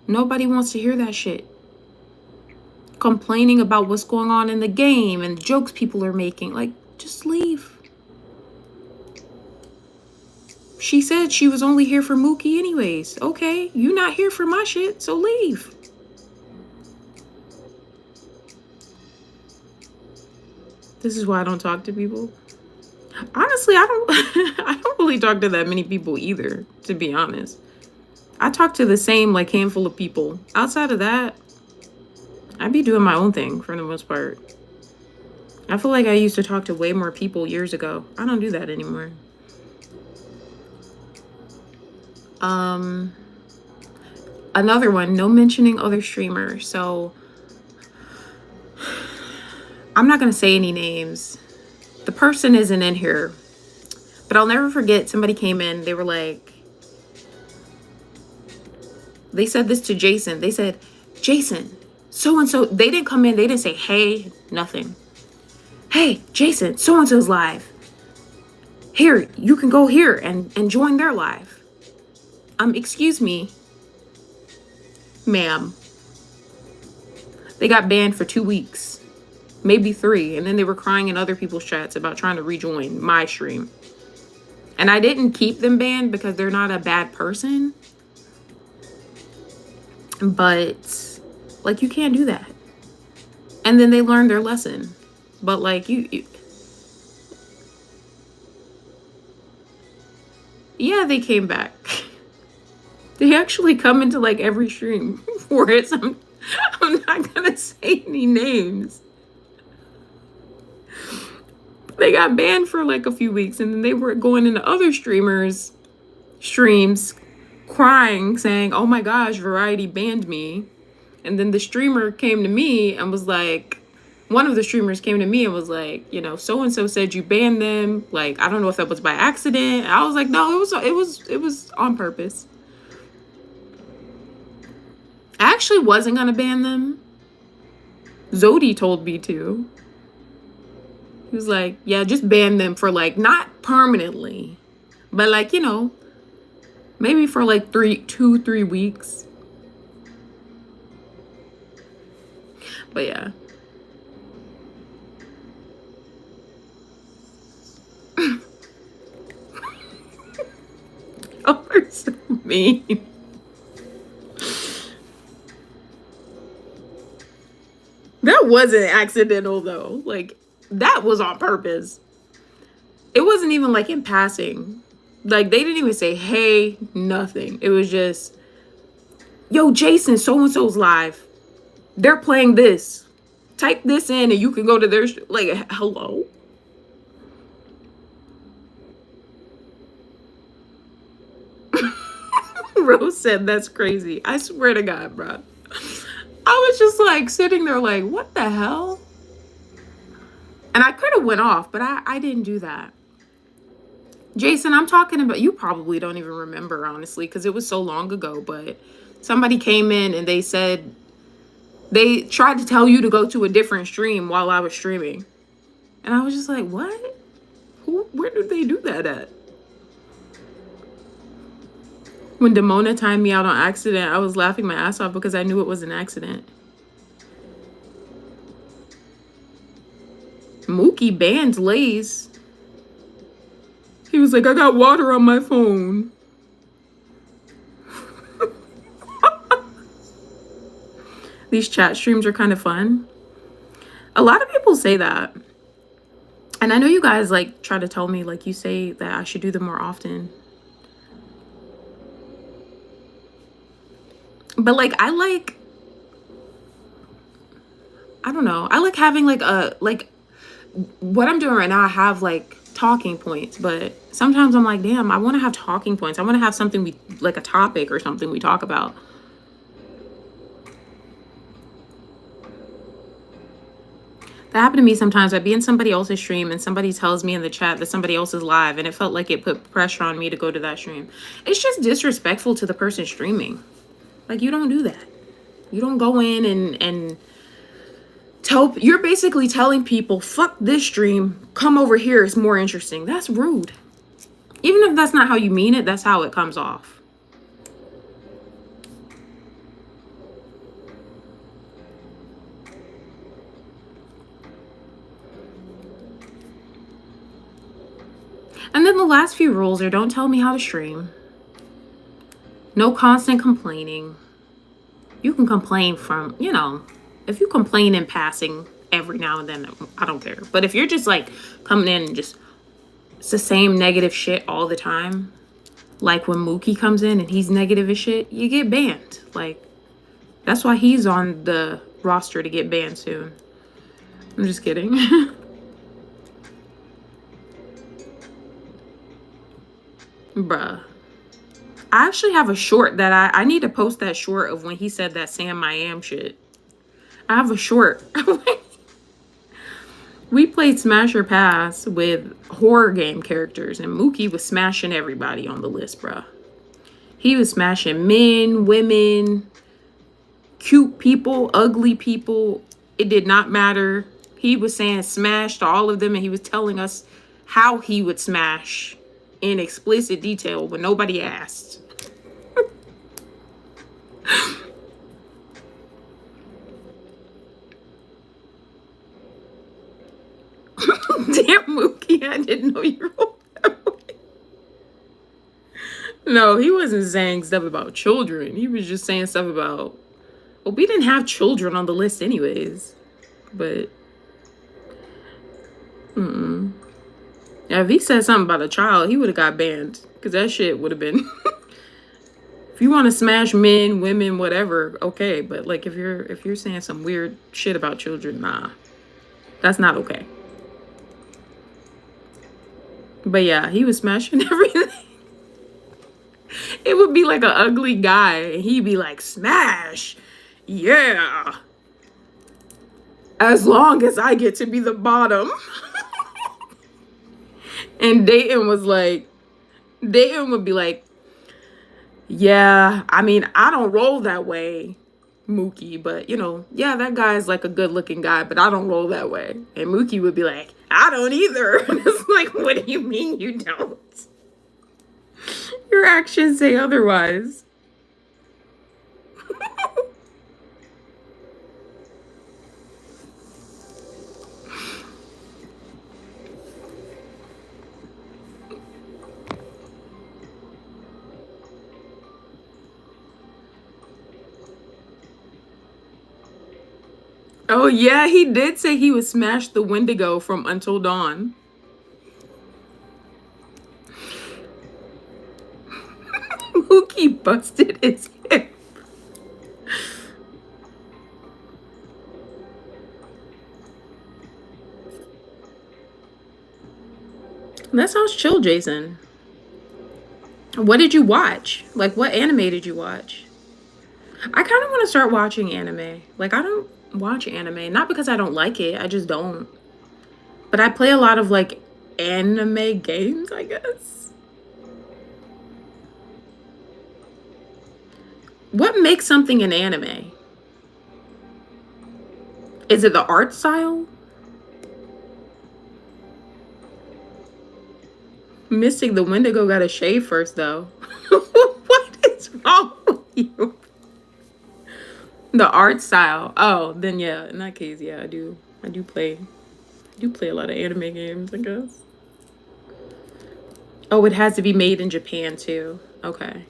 nobody wants to hear that shit. Complaining about what's going on in the game and jokes people are making. Like, just leave. She said she was only here for Mookie anyways. Okay, you not here for my shit, so leave. This is why I don't talk to people. Honestly, I don't I don't really talk to that many people either, to be honest. I talk to the same like handful of people. Outside of that, I be doing my own thing for the most part. I feel like I used to talk to way more people years ago. I don't do that anymore. Another one, no mentioning other streamers. So I'm not gonna say any names. The person isn't in here, but I'll never forget, somebody came in, they were like, they said this to Jason. They said, Jason, so-and-so, they didn't come in, they didn't say, hey, nothing. Hey, Jason, so-and-so's live. Here, you can go here and join their live. Excuse me, ma'am. They got banned for 2 weeks, maybe 3. And then they were crying in other people's chats about trying to rejoin my stream. And I didn't keep them banned because they're not a bad person. But like, you can't do that. And then they learned their lesson. But like, yeah, they came back. They actually come into like every stream for it. So I'm not gonna say any names. They got banned for like a few weeks, and then they were going into other streamers' streams crying, saying, oh my gosh, Variety banned me. And then the streamer came to me and was like, one of the streamers came to me and was like, you know, so-and-so said you banned them. Like, I don't know if that was by accident. I was like, no, it was on purpose. I actually wasn't gonna ban them. Zodi told me to. He was like, yeah, just ban them for like, not permanently, but like, you know, maybe for like 3 weeks. But yeah. Oh, they're so mean. That wasn't accidental though. Like, that was on purpose. It wasn't even like in passing. Like, they didn't even say, hey, nothing. It was just, yo, Jason, so-and-so's live. They're playing this. Type this in and you can go to their, like, hello? Rose said, that's crazy. I swear to God, bro. I was just like sitting there like, what the hell? And I could have went off, but I didn't do that. Jason, I'm talking about, you probably don't even remember, honestly, because it was so long ago, but somebody came in and they said, they tried to tell you to go to a different stream while I was streaming. And I was just like, what? Where did they do that at? When Demona timed me out on accident, I was laughing my ass off because I knew it was an accident. Mookie banned Lays. He was like, I got water on my phone. These chat streams are kind of fun. A lot of people say that. And I know you guys like try to tell me, like, you say that I should do them more often. But like, I don't know. I like having like a, like what I'm doing right now. I have like talking points, but sometimes I'm like, damn, I want to have talking points. I want to have something we like, a topic or something we talk about. That happened to me sometimes. I'd be in somebody else's stream and somebody tells me in the chat that somebody else is live, and it felt like it put pressure on me to go to that stream. It's just disrespectful to the person streaming. Like, you don't do that. You don't go in and you're basically telling people, fuck this stream, come over here, it's more interesting. That's rude. Even if that's not how you mean it, that's how it comes off. And then the last few rules are, don't tell me how to stream. No constant complaining. You can complain from, you know, if you complain in passing every now and then, I don't care. But if you're just like coming in and just, it's the same negative shit all the time. Like when Mookie comes in and he's negative as shit, you get banned. Like, that's why he's on the roster to get banned soon. I'm just kidding. Bruh. I actually have a short that I need to post that short of when he said that Sam I Am shit. I have a short. We played Smash or Pass with horror game characters, and Mookie was smashing everybody on the list, bruh. He was smashing men, women, cute people, ugly people. It did not matter. He was saying smash to all of them, and he was telling us how he would smash in explicit detail when nobody asked. Damn, Mookie, I didn't know you rolled that way. No, he wasn't saying stuff about children. He was just saying stuff about, well, we didn't have children on the list anyways. But, yeah, if he said something about a child, he would have got banned. Because that shit would have been... If you want to smash men, women, whatever, okay. But, like, if you're saying some weird shit about children, nah. That's not okay. But yeah, he was smashing everything. It would be like an ugly guy, and he'd be like, smash, yeah. As long as I get to be the bottom. And Dayton would be like, yeah, I mean, I don't roll that way, Mookie, but you know, yeah, that guy's like a good looking guy, but I don't roll that way. And Mookie would be like, I don't either. And it's like, what do you mean you don't? Your actions say otherwise. Oh yeah, he did say he would smash the Wendigo from Until Dawn. Mookie busted his hip. That sounds chill, Jason. What did you watch? Like, what anime did you watch? I kind of want to start watching anime. Like, I don't watch anime. Not because I don't like it. I just don't. But I play a lot of, like, anime games, I guess. What makes something an anime? Is it the art style? Mystic, the Wendigo got a shave first, though. What is wrong with you? The art style. Oh, then yeah. In that case, yeah, I do play a lot of anime games, I guess. Oh, it has to be made in Japan too. Okay.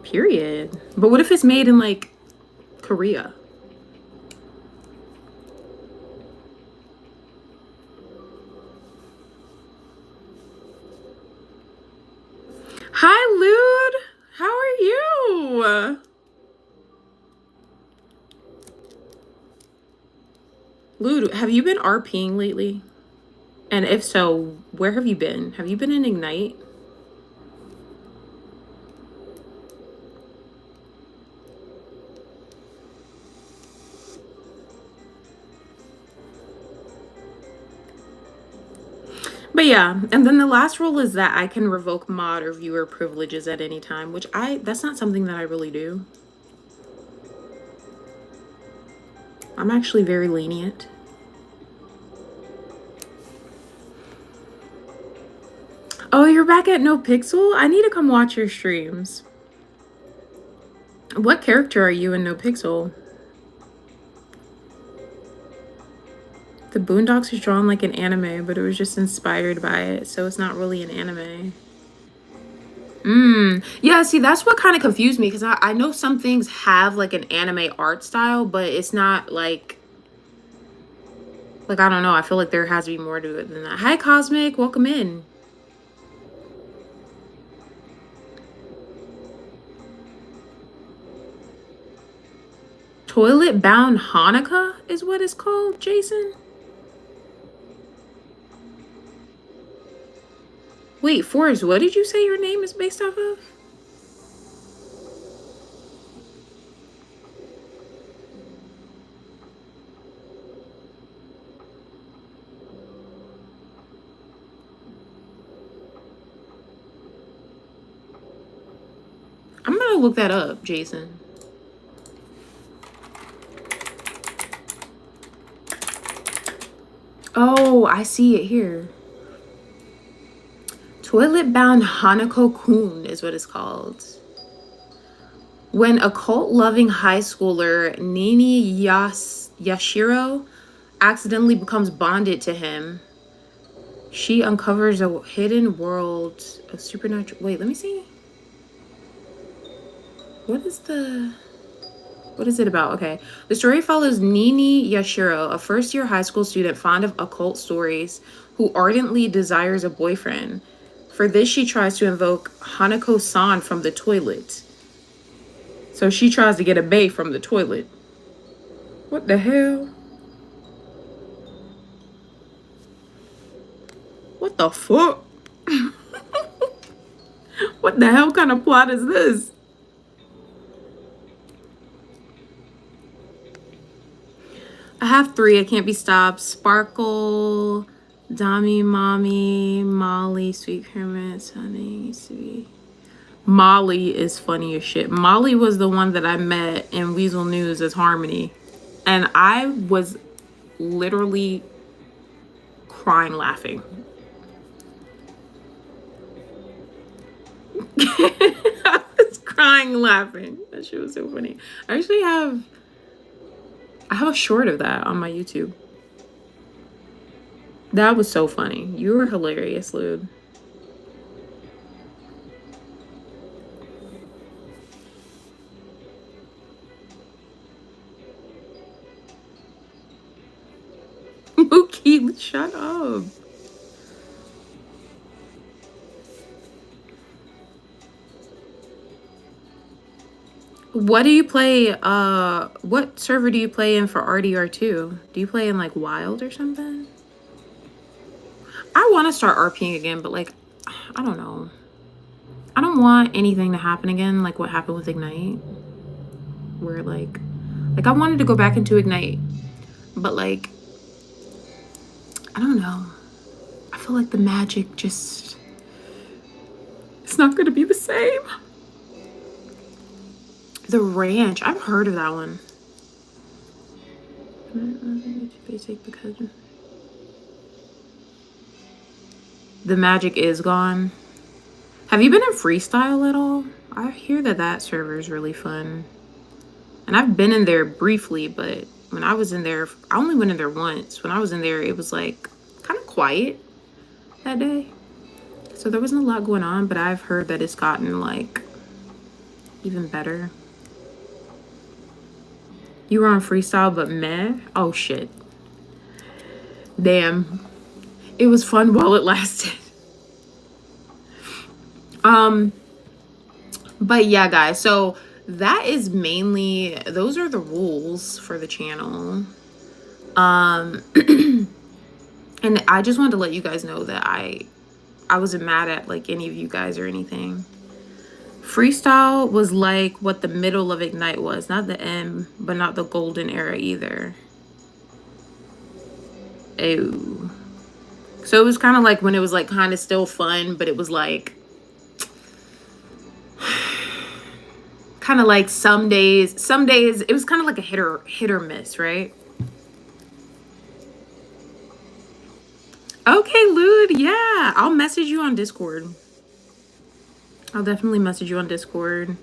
Period. But what if it's made in like Korea? Hi, Lude. How are you? Lude, have you been RPing lately? And if so, where have you been? Have you been in Ignite? But yeah, and then the last rule is that I can revoke mod or viewer privileges at any time, which that's not something that I really do. I'm actually very lenient. Oh, you're back at No Pixel? I need to come watch your streams. What character are you in No Pixel? The Boondocks is drawn like an anime, but it was just inspired by it, so it's not really an anime. Yeah, see, that's what kind of confused me, because I know some things have like an anime art style, but it's not like I don't know. I feel like there has to be more to it than that. Hi, Cosmic. Welcome in. Toilet Bound Hanukkah is what it's called, Jason? Wait, Forrest, what did you say your name is based off of? I'm gonna look that up, Jason. Oh, I see it here. Toilet Bound Hanako-kun is what it's called. When a cult-loving high schooler, Nini Yashiro, accidentally becomes bonded to him, she uncovers a hidden world of supernatural... Wait, let me see. What is it about? Okay. The story follows Nini Yashiro, a first-year high school student fond of occult stories, who ardently desires a boyfriend. For this, she tries to invoke Hanako-san from the toilet. So she tries to get a bae from the toilet. What the hell? What the fuck? What the hell kind of plot is this? I have 3. I can't be stopped. Sparkle, Dami, Mommy, Molly, Sweet Kermit, Sunny used to be. Molly is funny as shit. Molly was the one that I met in Weasel News as Harmony. And I was literally crying laughing. I was crying laughing. That shit was so funny. I actually have a short of that on my YouTube. That was so funny. You were hilarious, Lude. Mookie, shut up. What do you play? What server do you play in for RDR2? Do you play in like Wild or something? I want to start RPing again, but like, I don't know. I don't want anything to happen again, like what happened with Ignite. Where like I wanted to go back into Ignite, but like, I don't know. I feel like the magic just, it's not going to be the same. The Ranch, I've heard of that one. Basic because the magic is gone. Have you been in Freestyle at all? I hear that server is really fun. And I've been in there briefly, but when I was in there, I only went in there once. When I was in there, it was like kind of quiet that day. So there wasn't a lot going on, but I've heard that it's gotten like even better. You were on Freestyle, but meh? Oh shit. Damn. It was fun while it lasted. But yeah, guys, so that is mainly, those are the rules for the channel. And I just wanted to let you guys know that I wasn't mad at like any of you guys or anything. Freestyle was like what the middle of Ignite was. Not the M, but not the golden era either. Ew. So it was kind of like when it was like kind of still fun, but it was like kind of like some days it was kind of like a hit or miss, right? Okay, Lude, yeah. I'll message you on Discord. I'll definitely message you on Discord.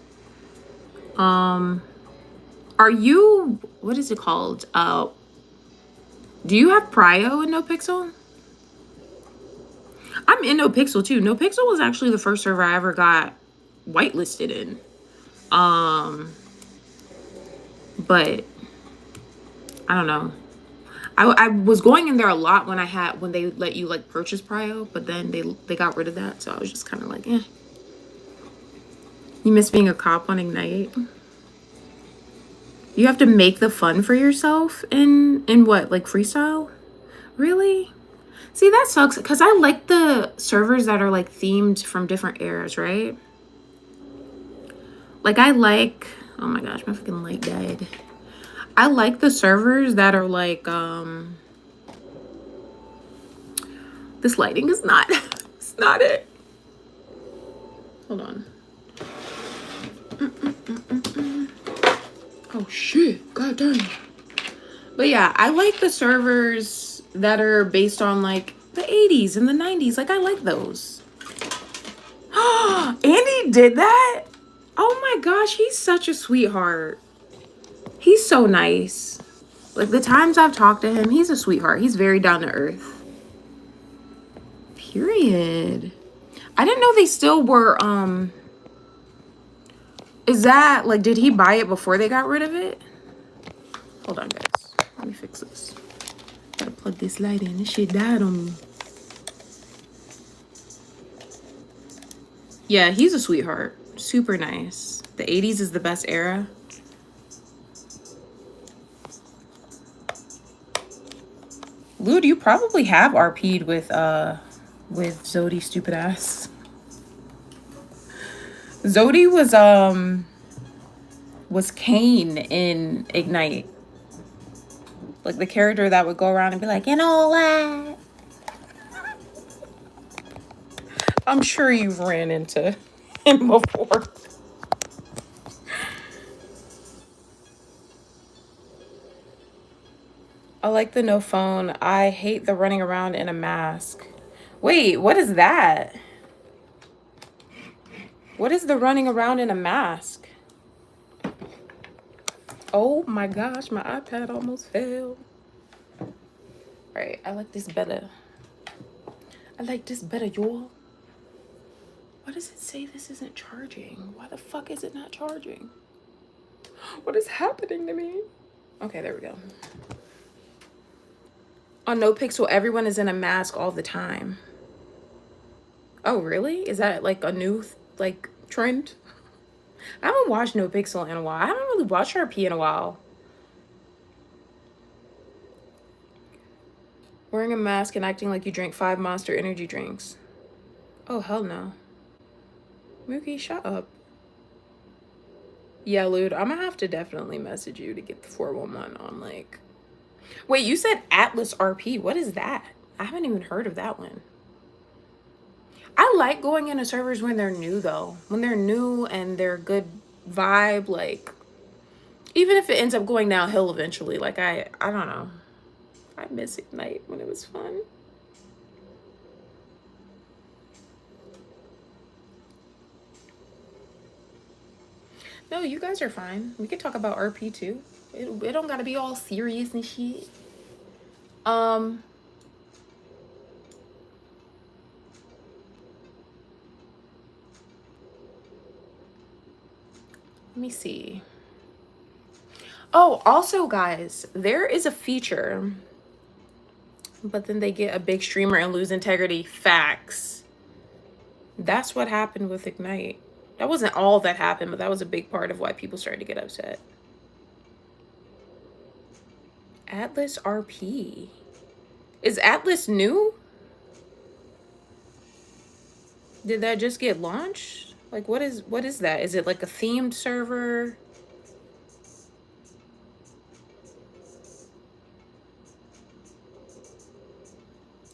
Are you, what is it called? Do you have Prio in NoPixel? I'm in NoPixel too. NoPixel was actually the first server I ever got whitelisted in. But I don't know. I was going in there a lot when they let you like purchase Prio, but then they got rid of that, so I was just kind of like, eh. You miss being a cop on Ignite? You have to make the fun for yourself in what, like freestyle? Really? See, that sucks because I like the servers that are like themed from different eras, right? Like I like, oh my gosh, my fucking light died. I like the servers that are like, this lighting is not, it's not it. Hold on. Oh shit, god dang. But yeah, I like the servers that are based on like the 80s and the 90s. Like I like those. Andy did that? Oh my gosh, he's such a sweetheart. He's so nice. Like the times I've talked to him, he's a sweetheart. He's very down to earth. Period. I didn't know they still were, is that, like, did he buy it before they got rid of it? Hold on, guys. Let me fix this. Gotta plug this light in. This shit died on me. Yeah, he's a sweetheart. Super nice. The 80s is the best era. Lude, you probably have RP'd with Zodi stupid ass. Zodi was Kane in Ignite. Like the character that would go around and be like, and all that. I'm sure you've ran into him before. I like the no phone. I hate the running around in a mask. Wait, what is that? What is the running around in a mask? Oh my gosh, my iPad almost fell. All right, I like this better. I like this better, y'all. Why does it say this isn't charging? Why the fuck is it not charging? What is happening to me? Okay, there we go. On NoPixel, everyone is in a mask all the time. Oh, really? Is that like a new like trend? I haven't watched NoPixel in a while. I haven't really watched RP in a while. Wearing a mask and acting like you drank 5 Monster energy drinks. Oh, hell no. Mookie, shut up. Yeah, Lude, I'm gonna have to definitely message you to get the 411 on, like... Wait, you said Atlas RP. What is that? I haven't even heard of that one. I like going into servers when they're new, though. When they're new and they're good vibe, like... Even if it ends up going downhill eventually, like, I don't know. I miss Ignite when it was fun. No, you guys are fine. We could talk about RP too. It don't gotta be all serious and shit. Let me see. Oh, also guys, there is a feature, but then they get a big streamer and lose integrity. Facts. That's what happened with Ignite. That wasn't all that happened, but that was a big part of why people started to get upset. Atlas RP. Is Atlas new? Did that just get launched? Like what is that? Is it like a themed server?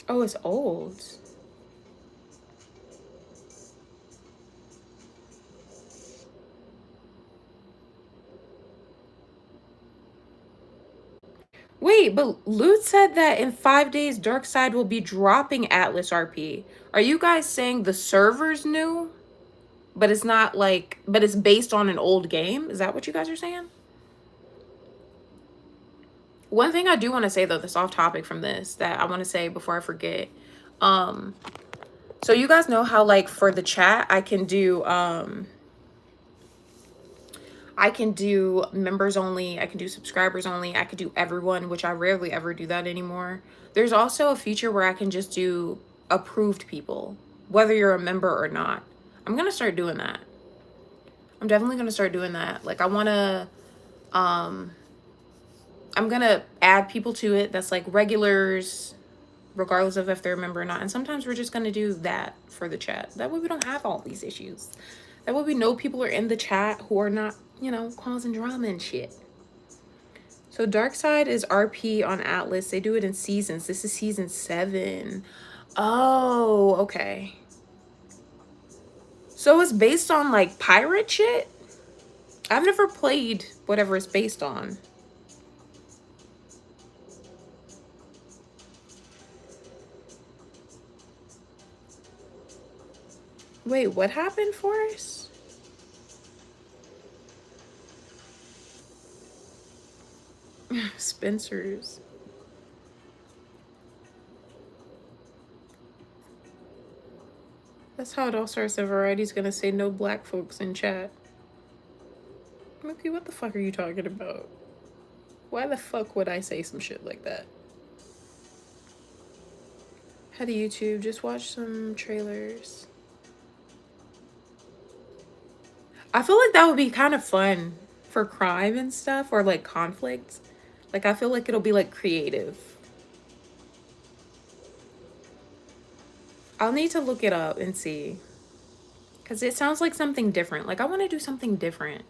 Oh, it's old. Wait, but Loot said that in 5 days, Darkside will be dropping Atlas RP. Are you guys saying the server's new, but it's not like, but it's based on an old game? Is that what you guys are saying? One thing I do want to say though, that's off topic from this, that I want to say before I forget. So you guys know how like for the chat, I can do members only, I can do subscribers only, I could do everyone, which I rarely ever do that anymore. There's also a feature where I can just do approved people, whether you're a member or not. I'm gonna start doing that. I'm definitely gonna start doing that. Like I wanna, I'm gonna add people to it that's like regulars, regardless of if they're a member or not. And sometimes we're just gonna do that for the chat. That way we don't have all these issues. That way we know people are in the chat who are not, you know, causing drama and shit. So Darkside is RP on Atlas. They do it in seasons. This is season 7. Oh, okay. So it's based on like pirate shit? I've never played whatever it's based on. Wait, what happened for us? Spencer's. That's how it all starts. The variety's gonna say no black folks in chat. Mookie, what the fuck are you talking about? Why the fuck would I say some shit like that? Head to YouTube, just watch some trailers. I feel like that would be kind of fun for crime and stuff, or like conflict. Like I feel like it'll be like creative. I'll need to look it up and see. Because it sounds like something different. Like I want to do something different.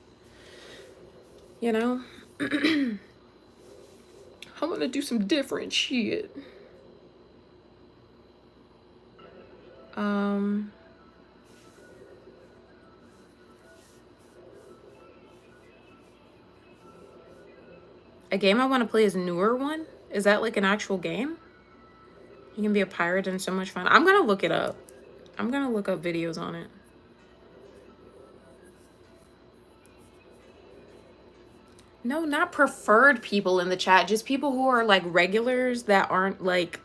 You know? I want to do some different shit. A game I want to play is a newer one. Is that like an actual game? You can be a pirate and so much fun. I'm gonna look it up. I'm gonna look up videos on it. No, not preferred people in the chat. Just people who are like regulars that aren't like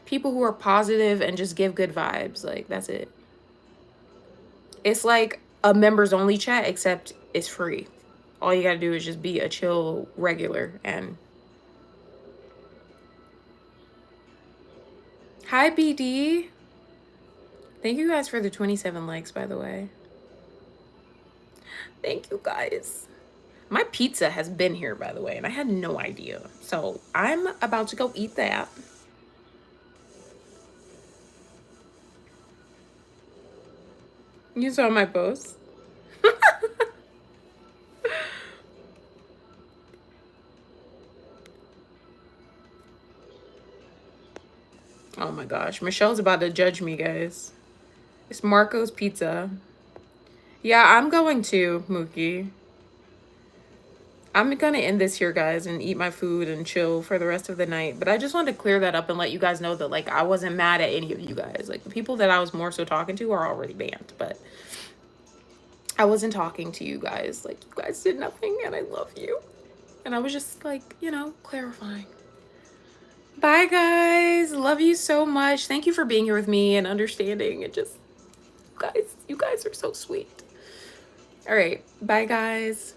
people who are positive and just give good vibes. Like that's it. It's like a members only chat, except it's free. All you gotta do is just be a chill regular. And hi BD. Thank you guys for the 27 likes, by the way. Thank you guys. My pizza has been here, by the way, and I had no idea. So I'm about to go eat that. You saw my post? Oh my gosh. Michelle's about to judge me, guys. It's Marco's Pizza. Yeah, I'm going to, Mookie. I'm gonna end this here, guys, and eat my food and chill for the rest of the night. But I just wanted to clear that up and let you guys know that, like, I wasn't mad at any of you guys. Like, the people that I was more so talking to are already banned. But I wasn't talking to you guys. Like, you guys did nothing, and I love you. And I was just, like, you know, clarifying. Bye, guys. Love you so much. Thank you for being here with me and understanding. And just, you guys are so sweet. All right. Bye, guys.